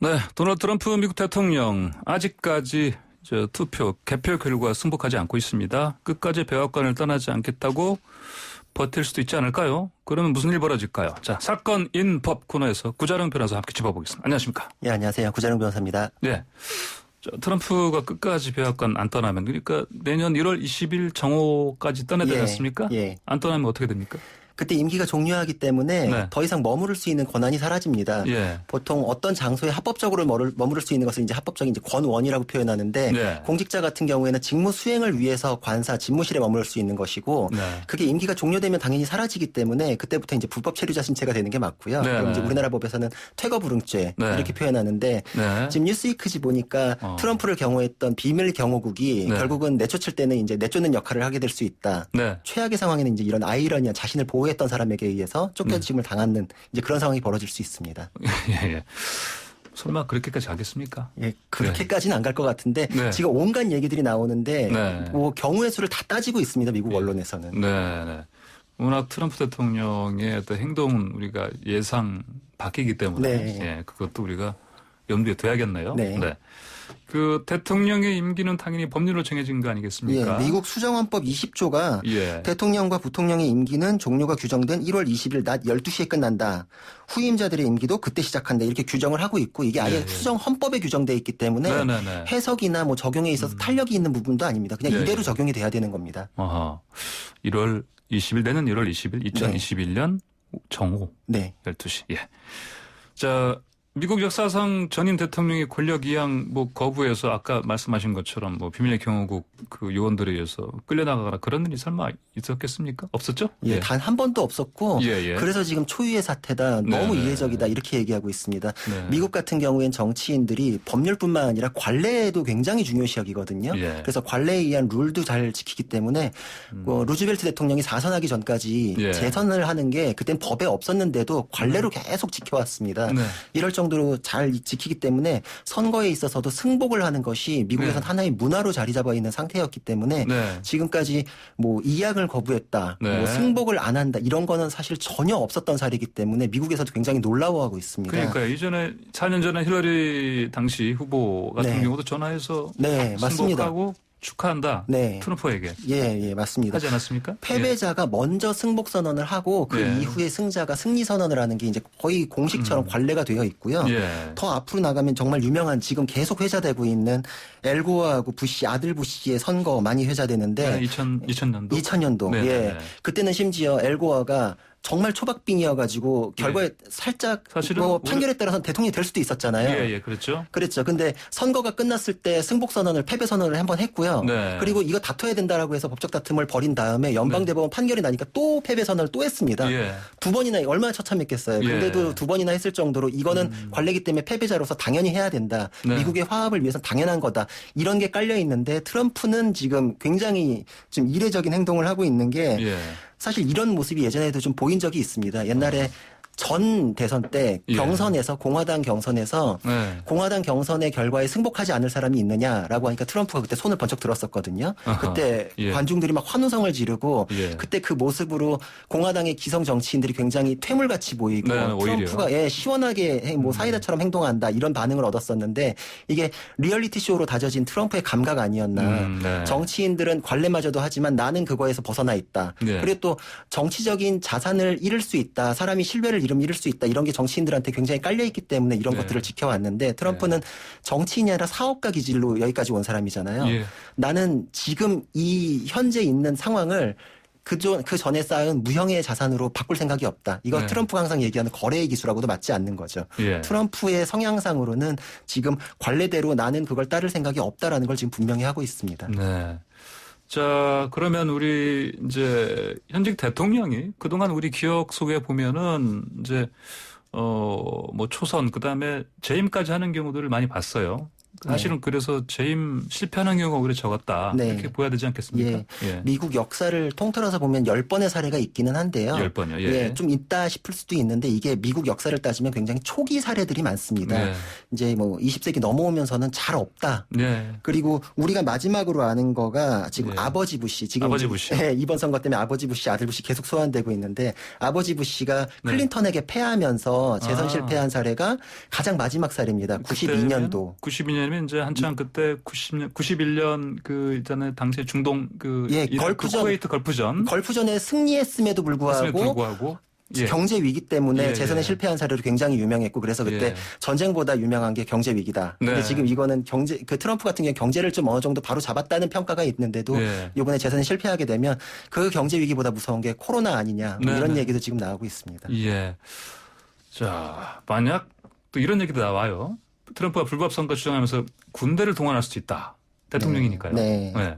네, 도널드 트럼프 미국 대통령 아직까지 투표, 개표 결과 승복하지 않고 있습니다. 끝까지 백악관을 떠나지 않겠다고 버틸 수도 있지 않을까요? 그러면 무슨 일 벌어질까요? 자, 사건 인법 코너에서 구자룡 변호사 함께 짚어보겠습니다. 안녕하십니까? 예, 안녕하세요. 구자룡 변호사입니다. 네. 트럼프가 끝까지 백악관 안 떠나면, 그러니까 내년 1월 20일 정오까지 떠나야 되지 않습니까? 예. 안 떠나면 어떻게 됩니까? 그때 임기가 종료하기 때문에 네. 더 이상 머무를 수 있는 권한이 사라집니다. 예. 보통 어떤 장소에 합법적으로 머무를 수 있는 것을 이제 합법적인 이제 권원이라고 표현하는데 네. 공직자 같은 경우에는 직무 수행을 위해서 관사 집무실에 머무를 수 있는 것이고 네. 그게 임기가 종료되면 당연히 사라지기 때문에 그때부터 이제 불법 체류자 신체가 되는 게 맞고요. 네. 그럼 이제 우리나라 법에서는 퇴거불응죄 네. 이렇게 표현하는데 네. 지금 뉴스위크지 보니까 트럼프를 경호했던 비밀 경호국이 네. 결국은 내쫓을 때는 이제 내쫓는 역할을 하게 될 수 있다. 네. 최악의 상황에는 이제 이런 아이러니한 자신을 보호했던 사람에게 의해서 쫓겨짐을 당하는 이제 그런 상황이 벌어질 수 있습니다. 예, 예. 설마 그렇게까지 가겠습니까? 예, 그렇게까지는 안 갈 것 같은데 네. 지금 온갖 얘기들이 나오는데 네. 뭐 경우의 수를 다 따지고 있습니다. 미국 언론에서는. 네, 네. 워낙 트럼프 대통령의 어떤 행동은 우리가 예상 바뀌기 때문에 네. 예, 그것도 우리가 염두에 둬야겠네요. 네. 그 대통령의 임기는 당연히 법률로 정해진 거 아니겠습니까? 예, 미국 수정헌법 20조가 예. 대통령과 부통령의 임기는 종료가 규정된 1월 20일 낮 12시에 끝난다. 후임자들의 임기도 그때 시작한다. 이렇게 규정을 하고 있고 이게 아예 네. 수정헌법에 규정돼 있기 때문에 네. 해석이나 뭐 적용에 있어서 탄력이 있는 부분도 아닙니다. 그냥 예, 이대로 예. 적용이 돼야 되는 겁니다. 어허. 1월 20일 내는 1월 20일 2021년 정오 네. 12시. 예. 자, 미국 역사상 전임 대통령이 권력 이양 거부해서 아까 말씀하신 것처럼 비밀의 경호국 그 요원들에 의해서 끌려나가거나 그런 일이 설마 있었겠습니까? 없었죠? 예, 단 한 번도 없었고 예. 그래서 지금 초유의 사태다. 너무 이례적이다. 이렇게 얘기하고 있습니다. 네. 미국 같은 경우엔 정치인들이 법률뿐만 아니라 관례도 굉장히 중요시 여기거든요. 예. 그래서 관례에 의한 룰도 잘 지키기 때문에 루즈벨트 대통령이 4선하기 전까지 예. 재선을 하는 게 그땐 법에 없었는데도 관례로 계속 지켜왔습니다. 네. 이럴 정도로 잘 지키기 때문에 선거에 있어서도 승복을 하는 것이 미국에선 네. 하나의 문화로 자리 잡아 있는 상태였기 때문에 네. 지금까지 이양을 거부했다, 네. 승복을 안 한다 이런 거는 사실 전혀 없었던 사례이기 때문에 미국에서도 굉장히 놀라워하고 있습니다. 그러니까요. 이전에 4년 전에 힐러리 당시 후보 같은 네. 경우도 전화해서 네, 맞습니다. 승복하고 축하한다. 네. 트럼프에게. 예, 맞습니다. 하지 않았습니까? 패배자가 먼저 승복 선언을 하고 그 예. 이후에 승자가 승리 선언을 하는 게 이제 거의 공식처럼 관례가 되어 있고요. 예. 더 앞으로 나가면 정말 유명한 지금 계속 회자되고 있는 엘고어하고 부시 아들 부시의 선거 많이 회자되는데 2000년도. 2000년도. 네. 예. 그때는 심지어 엘고어가 정말 초박빙이어가지고 결과에 살짝 사실은 판결에 따라서 대통령이 될 수도 있었잖아요. 예, 그렇죠. 그랬죠. 근데 선거가 끝났을 때 승복 선언을 패배 선언을 한번 했고요. 네. 그리고 이거 다퉈야 된다라고 해서 법적 다툼을 벌인 다음에 연방대법원 판결이 나니까 또 패배 선언을 또 했습니다. 예. 두 번이나 얼마나 처참했겠어요. 예. 근데도 두 번이나 했을 정도로 이거는 관례기 때문에 패배자로서 당연히 해야 된다. 네. 미국의 화합을 위해서 당연한 거다. 이런 게 깔려 있는데 트럼프는 지금 굉장히 좀 이례적인 행동을 하고 있는 게 예. 사실 이런 모습이 예전에도 좀 보인 적이 있습니다. 옛날에 전 대선 때 예. 경선에서 공화당 경선에서 네. 공화당 경선의 결과에 승복하지 않을 사람이 있느냐라고 하니까 트럼프가 그때 손을 번쩍 들었었거든요. 아하. 그때 예. 관중들이 막 환호성을 지르고 예. 그때 그 모습으로 공화당의 기성 정치인들이 굉장히 퇴물같이 보이고 네, 오히려. 트럼프가 시원하게 사이다처럼 행동한다 이런 반응을 얻었었는데 이게 리얼리티 쇼로 다져진 트럼프의 감각 아니었나. 네. 정치인들은 관례마저도 하지만 나는 그거에서 벗어나 있다. 네. 그리고 또 정치적인 자산을 잃을 수 있다. 사람이 신뢰를 잃을 수 있다. 이런 게 정치인들한테 굉장히 깔려있기 때문에 이런 네. 것들을 지켜왔는데 트럼프는 정치인이 아니라 사업가 기질로 여기까지 온 사람이잖아요. 예. 나는 지금 이 현재 있는 상황을 그 전에 쌓은 무형의 자산으로 바꿀 생각이 없다. 이거 네. 트럼프가 항상 얘기하는 거래의 기수라고도 맞지 않는 거죠. 예. 트럼프의 성향상으로는 지금 관례대로 나는 그걸 따를 생각이 없다라는 걸 지금 분명히 하고 있습니다. 네. 자, 그러면 우리 이제 현직 대통령이 그동안 우리 기억 속에 보면은 이제 초선 그다음에 재임까지 하는 경우들을 많이 봤어요. 사실은 그래서 재임 실패하는 경우가 오히려 적었다. 네. 이렇게 보여야 되지 않겠습니까? 예. 미국 역사를 통틀어서 보면 10번의 사례가 있기는 한데요. 10번이요. 예. 좀 있다 싶을 수도 있는데 이게 미국 역사를 따지면 굉장히 초기 사례들이 많습니다. 네. 이제 뭐 20세기 넘어오면서는 잘 없다. 네. 그리고 우리가 마지막으로 아는 거가 지금 네. 아버지 부시. 지금 아버지 부시요? 네, 이번 선거 때문에 아버지 부시, 아들 부시 계속 소환되고 있는데 아버지 부시가 네. 클린턴에게 패하면서 재선 아. 실패한 사례가 가장 마지막 사례입니다. 92년도. 92년이면 이제 한창 그때 91년 그 있잖아요. 당시에 중동 그 예, 이란 걸프전. 쿠웨이트 걸프전 걸프전에 승리했음에도 불구하고 예. 경제 위기 때문에 예, 재선에 예. 실패한 사례로 굉장히 유명했고 그래서 그때 예. 전쟁보다 유명한 게 경제 위기다. 근데 네. 지금 이거는 그 트럼프 같은 경우는 경제를 좀 어느 정도 바로 잡았다는 평가가 있는데도 예. 이번에 재선에 실패하게 되면 그 경제 위기보다 무서운 게 코로나 아니냐 뭐 네, 이런 네. 얘기도 지금 나오고 있습니다. 예. 자, 만약 또 이런 얘기도 나와요. 트럼프가 불법 선거 주장하면서 군대를 동원할 수도 있다. 대통령이니까요. 네. 네.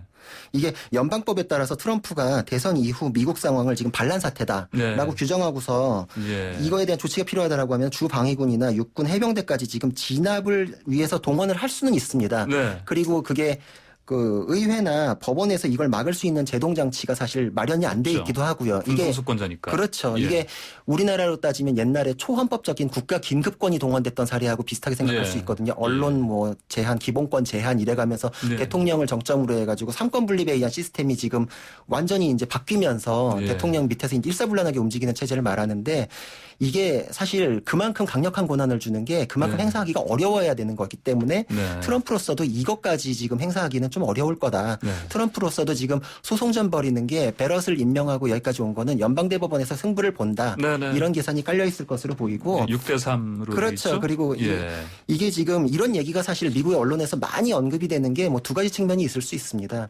이게 연방법에 따라서 트럼프가 대선 이후 미국 상황을 지금 반란 사태다라고 네. 규정하고서 예. 이거에 대한 조치가 필요하다라고 하면 주 방위군이나 육군 해병대까지 지금 진압을 위해서 동원을 할 수는 있습니다. 네. 그리고 그게 그 의회나 법원에서 이걸 막을 수 있는 제동 장치가 사실 마련이 안 돼 그렇죠. 있기도 하고요. 이게 군소수권자니까. 그렇죠. 예. 이게 우리나라로 따지면 옛날에 초헌법적인 국가 긴급권이 동원됐던 사례하고 비슷하게 생각할 예. 수 있거든요. 언론 뭐 제한, 기본권 제한 이래가면서 네. 대통령을 정점으로 해가지고 삼권 분립에 의한 시스템이 지금 완전히 이제 바뀌면서 예. 대통령 밑에서 이제 일사불란하게 움직이는 체제를 말하는데 이게 사실 그만큼 강력한 권한을 주는 게 그만큼 네. 행사하기가 어려워야 되는 거기 때문에 네. 트럼프로서도 이것까지 지금 행사하기는 좀 어려울 거다. 네. 트럼프로서도 지금 소송전 벌이는 게 베럿을 임명하고 여기까지 온 거는 연방대법원에서 승부를 본다. 네, 네. 이런 계산이 깔려 있을 것으로 보이고 6대3으로 그렇죠. 그리고 예. 이게 지금 이런 얘기가 사실 미국의 언론에서 많이 언급이 되는 게 뭐 두 가지 측면이 있을 수 있습니다.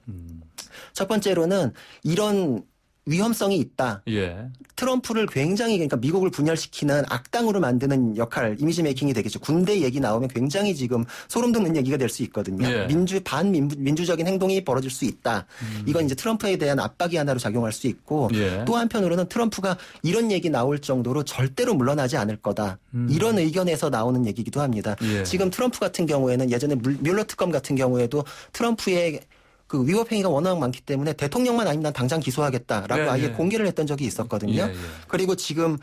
첫 번째로는 이런 위험성이 있다. 예. 트럼프를 굉장히 그러니까 미국을 분열시키는 악당으로 만드는 역할, 이미지 메이킹이 되겠죠. 군대 얘기 나오면 굉장히 지금 소름 돋는 얘기가 될 수 있거든요. 예. 반민주적인 행동이 벌어질 수 있다. 이건 이제 트럼프에 대한 압박이 하나로 작용할 수 있고 예. 또 한편으로는 트럼프가 이런 얘기 나올 정도로 절대로 물러나지 않을 거다. 이런 의견에서 나오는 얘기기도 합니다. 예. 지금 트럼프 같은 경우에는 예전에 뮬러 특검 같은 경우에도 트럼프의 그 위법 행위가 워낙 많기 때문에 대통령만 아니면 난 당장 기소하겠다라고 네, 아예 네. 공개를 했던 적이 있었거든요. 예, 예. 그리고 지금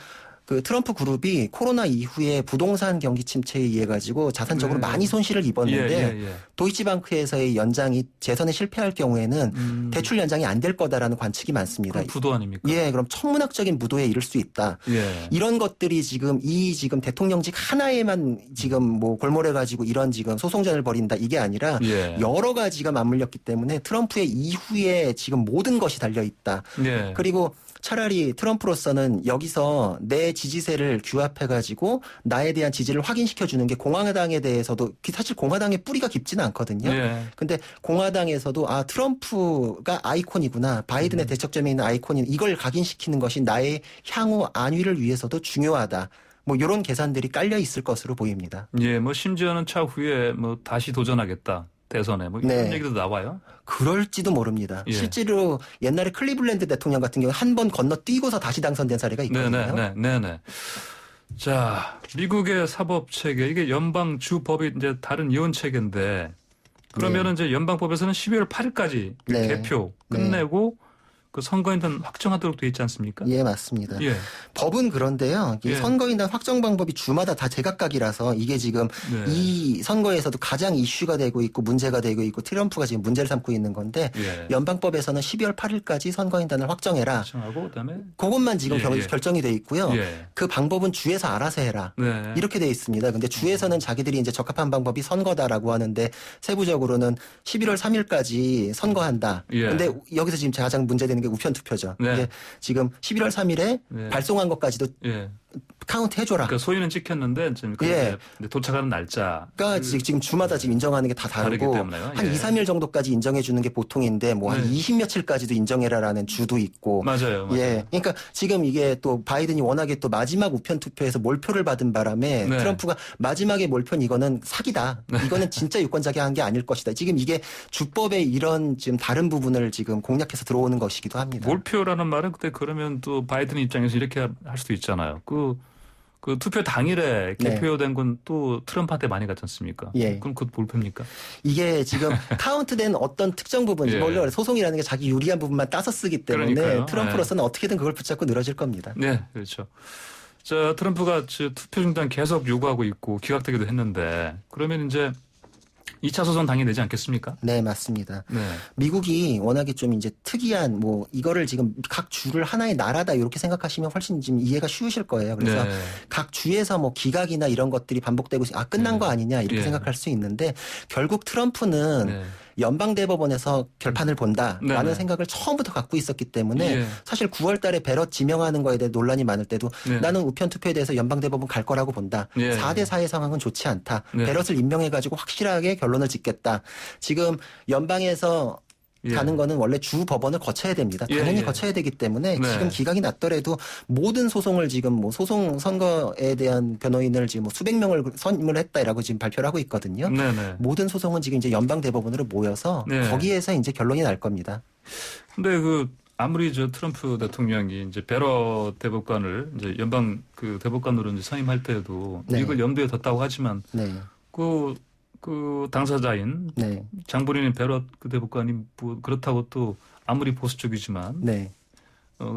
그 트럼프 그룹이 코로나 이후에 부동산 경기 침체에 의해 가지고 자산적으로 네. 많이 손실을 입었는데 예. 도이치방크에서의 연장이 재선에 실패할 경우에는 대출 연장이 안 될 거다라는 관측이 많습니다. 그럼 부도 아닙니까? 예, 그럼 천문학적인 무도에 이를 수 있다. 예. 이런 것들이 지금 지금 대통령직 하나에만 지금 뭐 골몰해 가지고 이런 지금 소송전을 벌인다 이게 아니라 예. 여러 가지가 맞물렸기 때문에 트럼프의 이후에 지금 모든 것이 달려 있다. 예. 그리고 차라리 트럼프로서는 여기서 내 지지세를 규합해가지고 나에 대한 지지를 확인시켜주는 게 공화당에 대해서도 사실 공화당의 뿌리가 깊지는 않거든요. 예. 근데 공화당에서도 트럼프가 아이콘이구나. 바이든의 대척점에 있는 아이콘인 이걸 각인시키는 것이 나의 향후 안위를 위해서도 중요하다. 뭐 이런 계산들이 깔려 있을 것으로 보입니다. 예, 뭐 심지어는 차후에 뭐 다시 도전하겠다. 대선에 뭐 이런 네. 얘기도 나와요. 그럴지도 모릅니다. 예. 실제로 옛날에 클리블랜드 대통령 같은 경우 한 번 건너뛰고서 다시 당선된 사례가 있거든요. 네네. 자, 미국의 사법 체계 이게 연방 주 법이 이제 다른 이혼 체계인데 그러면은 이제 연방법에서는 12월 8일까지 네. 개표 끝내고 그 선거인단 확정하도록 돼 있지 않습니까? 예, 맞습니다. 예. 법은 그런데요. 이 예. 선거인단 확정 방법이 주마다 다 제각각이라서 이게 지금 네. 이 선거에서도 가장 이슈가 되고 있고 문제가 되고 있고 트럼프가 지금 문제를 삼고 있는 건데 예. 연방법에서는 12월 8일까지 선거인단을 확정해라. 확정하고 그다음에 그것만 지금 예, 예. 결정이 돼 있고요. 예. 그 방법은 주에서 알아서 해라. 네. 이렇게 돼 있습니다. 근데 주에서는 자기들이 이제 적합한 방법이 선거다라고 하는데 세부적으로는 11월 3일까지 선거한다. 예. 근데 여기서 지금 가장 문제되는 게 우편 투표죠. 네. 이게 지금 11월 3일에 네. 발송한 것까지도 예. 카운트 해줘라. 그러니까 소위는 찍혔는데 지금 예. 이제 도착하는 날짜 그러니까 지금 주마다 지금 인정하는 게 다 다르기 다르고 때문에요. 한 예. 2, 3일 정도까지 인정해 주는 게 보통인데 뭐 한 네. 20며칠까지도 인정해라라는 주도 있고 맞아요. 예. 그러니까 지금 이게 또 바이든이 워낙에 또 마지막 우편 투표에서 몰표를 받은 바람에 네. 트럼프가 마지막에 몰표는 이거는 사기다. 이거는 진짜 유권자가 한 게 아닐 것이다. 지금 이게 주법의 이런 지금 다른 부분을 지금 공략해서 들어오는 것이기도 합니다. 몰표라는 말은 그때 그러면 또 바이든 입장에서 이렇게 할 수도 있잖아요. 그 그 투표 당일에 네. 개표된 건 또 트럼프한테 많이 갔지 않습니까? 예. 그럼 그것 뭘 팹니까? 이게 지금 카운트된 어떤 특정 부분, 예. 원래 소송이라는 게 자기 유리한 부분만 따서 쓰기 때문에 그러니까요. 트럼프로서는 어떻게든 그걸 붙잡고 늘어질 겁니다. 네, 그렇죠. 자, 트럼프가 투표 중단 계속 요구하고 있고 기각되기도 했는데 그러면 이제 2차 소송 당연히 내지 않겠습니까? 네, 맞습니다. 네. 미국이 워낙에 좀 이제 특이한 뭐 이거를 지금 각 주를 하나의 나라다 이렇게 생각하시면 훨씬 좀 이해가 쉬우실 거예요. 그래서 네. 각 주에서 뭐 기각이나 이런 것들이 반복되고 끝난 네. 거 아니냐 이렇게 예. 생각할 수 있는데 결국 트럼프는 네. 연방대법원에서 결판을 본다라는 네. 생각을 처음부터 갖고 있었기 때문에 예. 사실 9월 달에 베럿 지명하는 거에 대해 논란이 많을 때도 네. 나는 우편 투표에 대해서 연방대법원 갈 거라고 본다. 예. 4대 4의 상황은 좋지 않다. 네. 베럿을 임명해가지고 확실하게 결론을 짓겠다. 지금 연방에서 예. 가는 거는 원래 주 법원을 거쳐야 됩니다. 당연히 예. 거쳐야 되기 때문에 네. 지금 기각이 났더라도 모든 소송을 지금 뭐 소송 선거에 대한 변호인을 지금 뭐 수백 명을 선임을 했다라고 지금 발표를 하고 있거든요. 네네. 모든 소송은 지금 이제 연방 대법원으로 모여서 네. 거기에서 이제 결론이 날 겁니다. 근데 아무리 트럼프 대통령이 이제 베럿 대법관을 이제 연방 대법관으로 이제 선임할 때에도 네. 이걸 염두에 뒀다고 하지만 네. 그 당사자인 네. 장본인인 베럿 대법관이 뭐 그렇다고 또 아무리 보수 쪽이지만 네.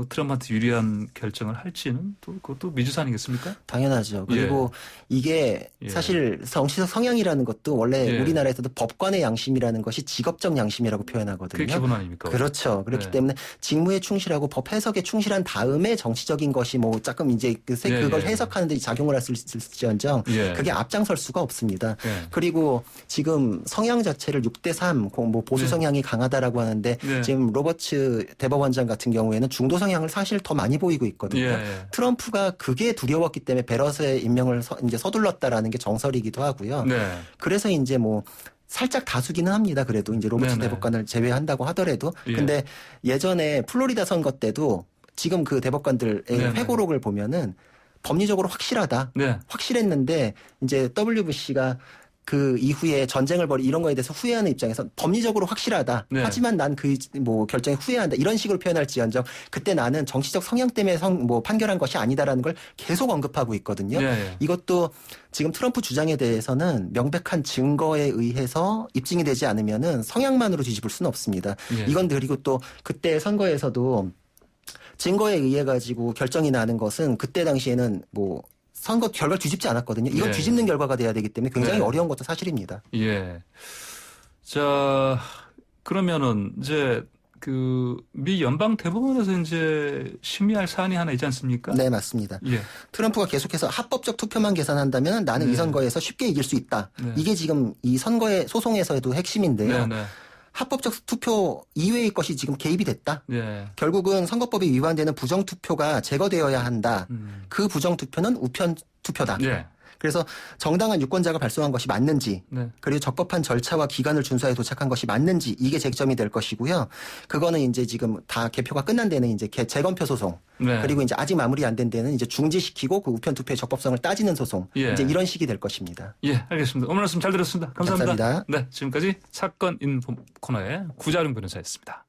트럼프한테 유리한 결정을 할지는 또 그것도 미지수 아니겠습니까? 당연하죠. 그리고 이게 예. 사실 정치적 성향이라는 것도 원래 예. 우리나라에서도 법관의 양심이라는 것이 직업적 양심이라고 표현하거든요. 그게 기본 아닙니까? 그렇죠. 그렇기 네. 때문에 직무에 충실하고 법 해석에 충실한 다음에 정치적인 것이 뭐 조금 이제 그걸 예. 해석하는 데 작용을 할 수 있을지언정 예. 그게 앞장설 수가 없습니다. 예. 그리고 지금 성향 자체를 6대3 뭐 보수 네. 성향이 강하다라고 하는데 네. 지금 로버츠 대법원장 같은 경우에는 중도 성향을 사실 더 많이 보이고 있거든요. 예. 트럼프가 그게 두려웠기 때문에 베럿의 임명을 이제 서둘렀다라는 게 정설이기도 하고요. 네. 그래서 이제 뭐 살짝 다수기는 합니다. 그래도 이제 로버츠 네네. 대법관을 제외한다고 하더라도. 예. 근데 예전에 플로리다 선거 때도 지금 그 대법관들의 네네. 회고록을 보면은 법리적으로 확실하다. 네. 확실했는데 이제 W 부시가 그 이후에 전쟁을 이런 거에 대해서 후회하는 입장에서 법리적으로 확실하다. 네. 하지만 난 그 뭐 결정에 후회한다. 이런 식으로 표현할지언정 그때 나는 정치적 성향 때문에 판결한 것이 아니다라는 걸 계속 언급하고 있거든요. 예. 이것도 지금 트럼프 주장에 대해서는 명백한 증거에 의해서 입증이 되지 않으면은 성향만으로 뒤집을 수는 없습니다. 예. 이건 그리고 또 그때 선거에서도 증거에 의해 가지고 결정이 나는 것은 그때 당시에는 뭐 선거 결과를 뒤집지 않았거든요. 이건 예. 뒤집는 결과가 돼야 되기 때문에 굉장히 네. 어려운 것도 사실입니다. 예. 자, 그러면은 이제 미 연방 대법원에서 이제 심의할 사안이 하나 있지 않습니까? 네, 맞습니다. 예. 트럼프가 계속해서 합법적 투표만 계산한다면 나는 네. 이 선거에서 쉽게 이길 수 있다. 네. 이게 지금 이 선거의 소송에서도 핵심인데요. 네. 합법적 투표 이외의 것이 지금 개입이 됐다. 예. 결국은 선거법에 위반되는 부정투표가 제거되어야 한다. 그 부정투표는 우편 투표다. 예. 그래서 정당한 유권자가 발송한 것이 맞는지 네. 그리고 적법한 절차와 기간을 준수하에 도착한 것이 맞는지 이게 쟁점이 될 것이고요. 그거는 이제 지금 다 개표가 끝난 데는 이제 재검표 소송 네. 그리고 이제 아직 마무리 안 된 데는 이제 중지시키고 그 우편 투표의 적법성을 따지는 소송 예. 이제 이런 식이 될 것입니다. 예, 알겠습니다. 오늘 말씀 잘 들었습니다. 감사합니다. 감사합니다. 네, 지금까지 사건 인포 코너의 구자룡 변호사였습니다.